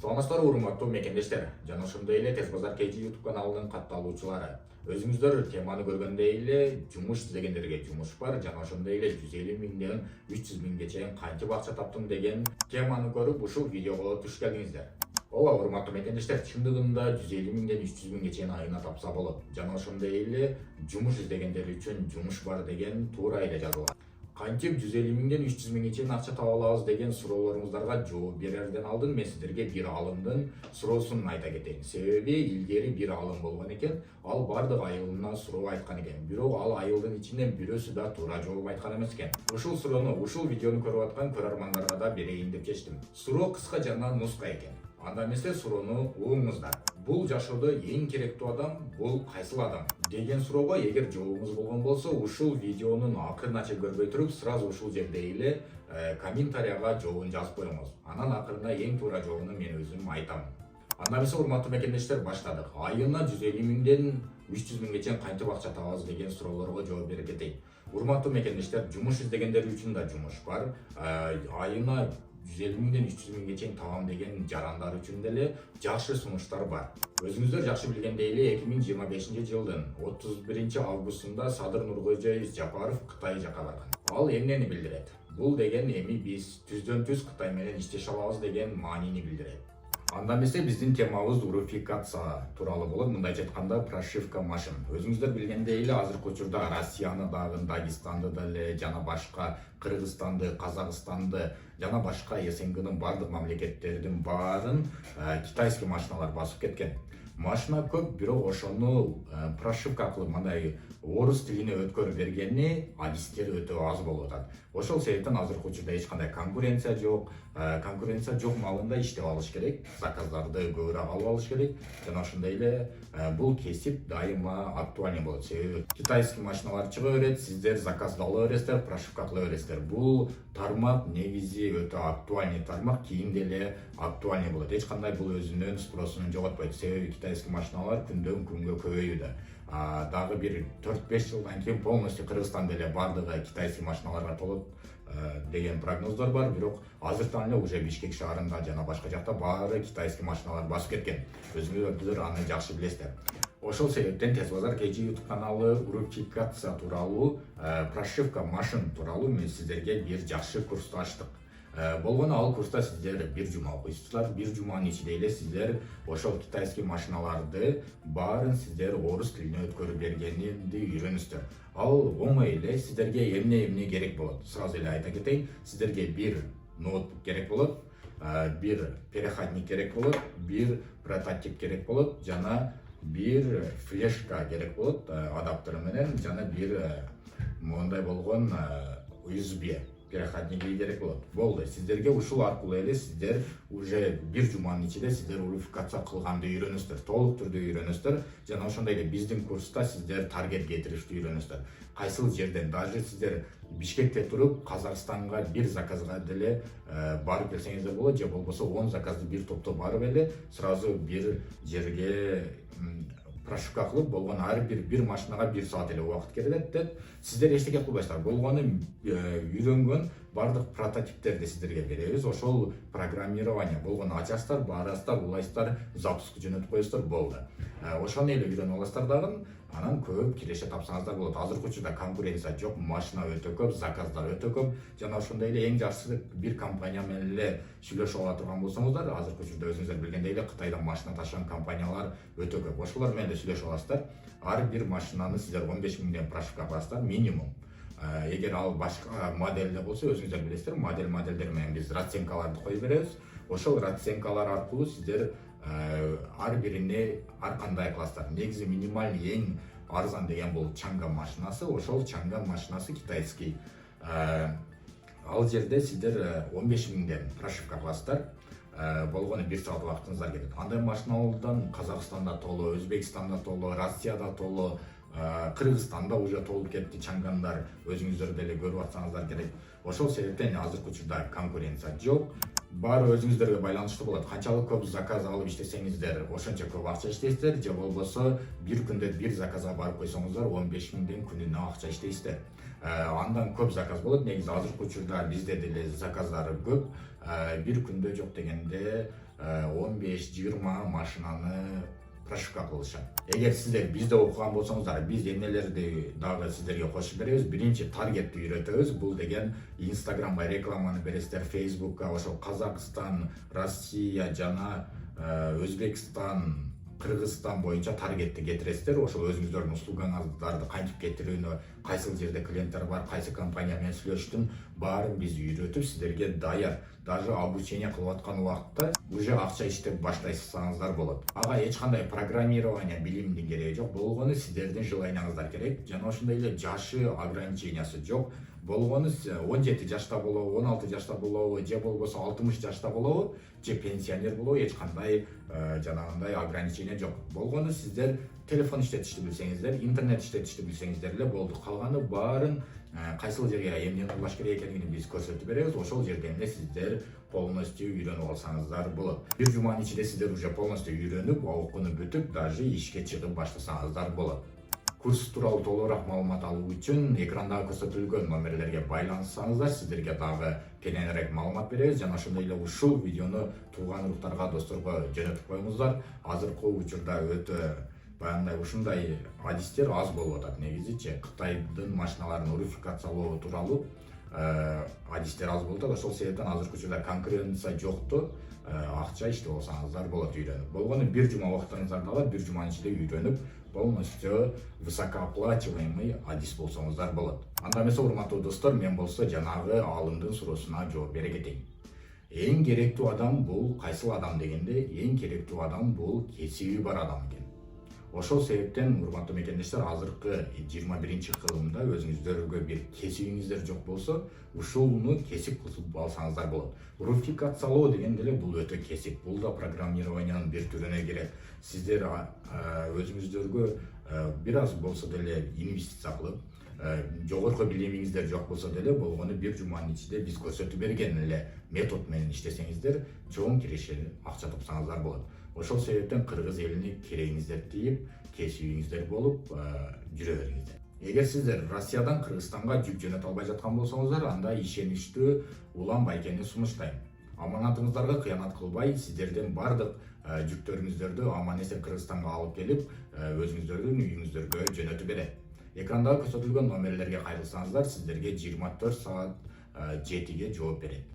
Саламатсыздар урматтуу мекендештер. Жана ошондой эле Тез Базар KG YouTube каналынын катталуучулары. Өзүңүздөр теманы көргөндөй эле жумуш издегендерге жумуш бар, жана ошондой эле 150 миңден 300 миңге чейин кантип акча таптым деген теманы көрүп ушул видеого туш келдиңиздер. Ооба, урматтуу мекендештер, чындыгында 150 миңден 300 миңге чейин айына тапса болот. Жана ошондой эле жумуш издегендер үчүн жумуш бар деген туура эле жазылган. Кантип 150 миңден 300 миңге чейин акча таба алабыз деген суроолоруңуздарга жооп берерден алдын мен сиздерге бир алымдын суроосун айта кетейин. Себеби илгери бир алым болгон экен, ал бардык айылына суроо айткан экен. Бирок ал айылдын ичинен бирөөсү да туура жооп айткан эмес экен. Ушул суроону, ушул видеону көрүп аткан көрөрмандарга да берейин деп чечтим. Суроо кыска жана нуска экен. Анда эмесе суроону угуңуздар. Бул жашоодо эң керектүү адам бул кайсыл адам деген суроого эгер жообуңуз болгон болсо, ушул видеонун акырына чейин көрбөй туруп, сразу ушул жерде эле комментарияга жообун жазып коюңуз. Анан акырында эң туура жообуну мен өзүм айтам. Анда эмесе урматтуу мекендештер, баштадык. Айына 150 миңден 300 миңге чейин кантип акча табабыз деген суроолорго жооп берип кетейин. Урматтуу мекендештер, жумуш издегендер үчүн да жумуш бар. Айына 150 миңден 300 миңге чейин табам деген жарандар үчүн деле жакшы сунуштар бар. Өзүңүздөр жакшы билгендей эле 2025 жылдын 31 августунда Садыр Нуркожоевич Жапаров Кытай жака барган. Ал эмнени билдирет? Бул деген эми биз түздөн түз Кытай менен иштеше алабыз деген маанини билдирет. Анда эмесе биздин темабыз урификация тууралуу болот. Мындайча айтканда прошивка машин. Өзүңүздөр билгендей эле азыркы учурда Россияны дагы, Дагестанды деле жана башка Кыргызстанды, Казакстанды жана башка СНГнын бардык мамлекеттердин баарын китайский машиналар басып кеткен. Машина көп, бирок ошону прошивка кылып мындай орус тилине өткөрүп бергени адистер өтө аз болуп атат. Ошол себептен азыркы учурда эч кандай конкуренция жок. Конкуренция жок маалында иштеп алыш керек, заказдарды көбүрөөк алып алыш керек. Жана ошондой эле бул кесип дайыма актуальный болот. Себеби китайский машиналар чыга берет, сиздер заказды ала бересиздер, прошивка кыла бересиздер. Бул тармак негизи өтө актуальный тармак, кийин деле актуальный болот. Эч кандай бул өзүнүн спросун жоготпойт. Себеби китайский машиналар күндөн күнгө көбөйүүдө. Дагы бир 4-5 жылдан кийин полностью Кыргызстан деле бардыгы китайский машиналарга толот деген прогноздор бар. Бирок азыртан эле уже Бишкек шаарында жана башка жакта баары китайский машиналар басып кеткен. Өзүңүздөр аны жакшы билесиздер. Ошол себептен Тез Базар KG YouTube каналы урификация тууралуу, прошивка машин тууралуу мен сиздерге бир жакшы курсту ачтык. Болгону ал курста сиздер бир жума окуйсуздар. Бир жуманын ичинде эле сиздер ошол китайский машиналарды баарын сиздер орус тилине өткөрүп бергенди үйрөнүсүздөр. Ал оңой эле, сиздерге эмне керек болот? Сразу эле айта кетейин, сиздерге бир ноутбук керек болот, бир переходник керек болот, бир прототип керек болот, жана бир флешка керек болот адаптер менен, жана бир мондай болгон USB переходниги керек болот. Болду. Сиздерге ушул аркылуу эле сиздер уже бир жуманын ичинде сиздер урификация кылганды үйрөнөсүздөр, толук түрдө үйрөнөсүздөр. Жана ошондой эле биздин курста сиздер таргет кетиришти үйрөнөсүздөр. Кайсыл жерден, даже сиздер Бишкекте туруп Казакстанга бир заказга деле барып келсеңиздер болот, же болбосо 10 заказды бир топто барып эле сразу бир жерге прошивка кылып болгон ар бир машинага 1 саат эле убакыт кетет. Сиздер эчтеке кылбайсыздар. Болгону үйрөнгөн бардык прототиптерди сиздерге беребиз. Ошол программирование болгону ачасыздар, баарасыздар, улайсыздар, запуск жөнөтүп коесуздар, болду. Ошону эле үйрөнүп аласыздар дагы, анан көп киреше тапсаңыздар болот. Азыркы учурда конкуренция жок, машина өтө көп, заказдар өтө көп. Жана ошондой эле эң жакшысы бир компания менен эле сүйлөшүп ала турган болсоңуздар, азыркы учурда өзүңүздөр билгендей эле Кытайдан машина ташыган компаниялар өтө көп. Ошолор менен эле сүйлөшүп аласыздар. Ар бир машинаны сиздер 15 миңден прошивка кыласыздар минимум. Эгер ал башка моделде болсо, өзүңүздөр билесиздер, модельдер менен биз расценкаларды коюп беребиз. Ошол расценкалар аркылуу сиздер ар бирине ар кандай кыласыздар. Негизи минимальный эң арзан деген бул Чанган машинасы. Ошол Чанган машинасы китайский. Ал жерде сиздер 15 миңден прошивка кыласыздар. Болгону 1 саат убактыңыздар кетет. Андай машиналардан Казакстанда толо, Өзбекстанда толо, Россияда толо, Кыргызстанда уже толуп кетти Чангандар. Өзүңүздөр деле көрүп атсаңыздар керек. Ошол себептен азыркы учурда конкуренция жок. Баары өзүңүздөргө байланыштуу болот. Канчалык көп заказ алып иштесеңиздер, ошончо көп акча иштейсиздер, же болбосо бир күндө бир заказга барып койсоңуздар, 15 миңден күнүнө акча иштейсиздер. Андан көп заказ болот. Негизи азыркы учурда бизде деле заказдар көп. Бир күндө жок дегенде 15-20 машинаны прошивка кылышат. Эгер сиздер бизде окуган болсоңуздар, биз эмнелерди дагы сиздерге кошуп беребиз. Биринчи таргетти үйрөтөбүз. Бул деген Инстаграмга рекламаны бересиздер, Фейсбукка, ошол Казакстан, Россия жана Өзбекстан, Кыргызстан боюнча таргетти кетиресиздер. Ошол өзүңүздөрдүн услугаңыздарды кантип кетирүүнү, кайсыл жерде клиенттер бар, кайсы компания менен сүйлөшүштүн баарын биз үйрөтүп сиздерге даяр. Даже обучение кылып аткан убакытта уже акча иштеп баштайсаңыздар болот. Ага эч кандай программирование билимдин кереги жок. Болгону сиздердин желанияңыздар керек. Жана ошондой эле жашы ограничениясы жок. Болгону 17 жашта болобу, 16 жашта болобу, же болбосо 60 жашта болобу, же пенсионер болобу, эч кандай жанагындай ограничение жок. Болгону сиздер телефон иштетишти билсеңиздер, интернет иштетишти билсеңиздер эле болду. Калганы баарын кайсыл жерге эмнени улаш керек экенин биз көрсөтүп беребиз. Ошол жерден эле сиздер полностью үйрөнүп алсаңыздар болот. Бир жуманын ичинде сиздер уже полностью үйрөнүп, окууну бүтүп, даже ишке чыгып баштасаңыздар болот. Курс тууралуу толугураак маалымат алуу үчүн экрандагы көрсөтүлгөн номерлерге байланышсаңыздар, сиздерге дагы кененирээк маалымат беребиз. Жана ошондой эле ушул видеону тууган уруктарга, досторго жөнөтүп коюңуздар. Азыркы учурда өтө баягындай ушундай адистер аз болуп атат негизичи. Кытайдын машиналарын русификациялоо тууралуу адистер аз болуп атат. Ошол себептен азыркы учурда конкуренция жокту. Акча иштеп алсаңыздар болот үйрөнүп. Болгону бир жума убактыңыздарды алып, бир жуманын ичинде үйрөнүп, полностью высокооплачиваемый адис болсоңуздар болот. Анда эмесе, урматтуу достор, мен болсо жанагы аалымдын суроосуна жооп бере кетейин. Эң керектүү адам бул кайсыл адам дегенде, эң керектүү адам бул кесиби бар адам экен. Ошол себептен, урматтуу мекендештер, азыркы 21-кылымда өзүңүздөргө бир кесибиңиздер жок болсо, ушуну кесип кылып алсаңыздар болот. Русификациялоо деген деле бул өтө кесип. Бул да программированиянын бир түрүнө кирет. Сиздер өзүңүздөргө бир аз болсо деле инвестиция кылып, жогорку билимиңиздер жок болсо деле, болгону бир жуманын ичинде биз көрсөтүп берген эле метод менен иштесеңиздер, чоң кирешели акча тапсаңыздар болот. Ошол себептен кыргыз элине керегиңиздер тийип, кесибиңиздер болуп жүрө бериңиздер. Эгер сиздер Россиядан Кыргызстанга жүк жөнөтө албай жаткан болсоңуздар, анда ишеничтүү Улан Байкени сунуштайм. Аманатыңыздарга кыянат кылбай, сиздердин бардык жүктөрүңүздөрдү аман эсен Кыргызстанга алып келип, өзүңүздөрдүн үйүңүздөргө жөнөтүп берет. Экрандагы көрсөтүлгөн номерлерге кайрылсаңыздар, сиздерге 24 саат 7-ге жооп берет.